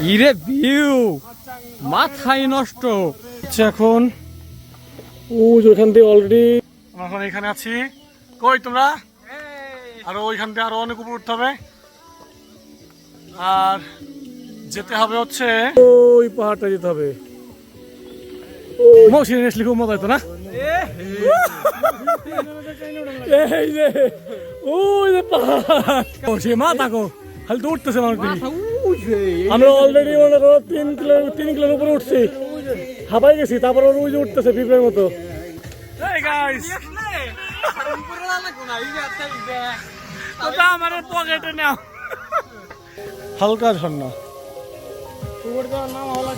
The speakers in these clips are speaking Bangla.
ইরে ভিউ মাথায় নষ্ট। এখন ওইখান দিয়ে অলরেডি এখন এখানে আছি। কই তোমরা? আর ওইখান থেকে আরো অনেক উপর উঠতে হবে, আর যেতে হবে হচ্ছে ওই পাহাড়টা যেতে হবে। মৌসুমী আসলে খুব মজা হতো না? এই যে ওই যে পাহাড় সে মা থাকো খালি তো উঠতেছে মানুষ। আমরা অলরেডি মনে করো 3 কিলোর উপরে উঠছি, হাঁপাই গেছি, তারপর ওই যে উঠতেছে পিঁপড়ের মতো। হালকা ঝর্ণা।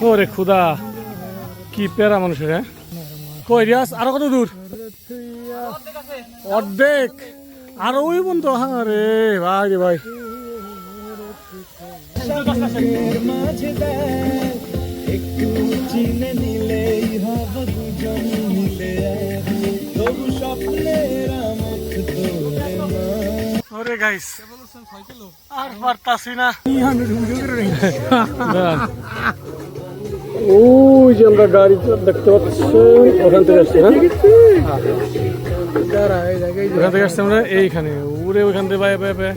ওরে খুদা কি প্যারা মানুষের। হ্যাঁ কই রিয়াজ আরো কত দূর? অর্ধেক আর ওই বন্ধু। হ্যাঁ রে ভাই রে ভাই, ওরে গাইস আর পারতাছি না। ওই যে আমরা গাড়ি দেখতে পাচ্ছি ওখান থেকে আসছি না, ওখান থেকে আসছি আমরা এইখানে উড়ে ওইখান থেকে বাই বাই বাই।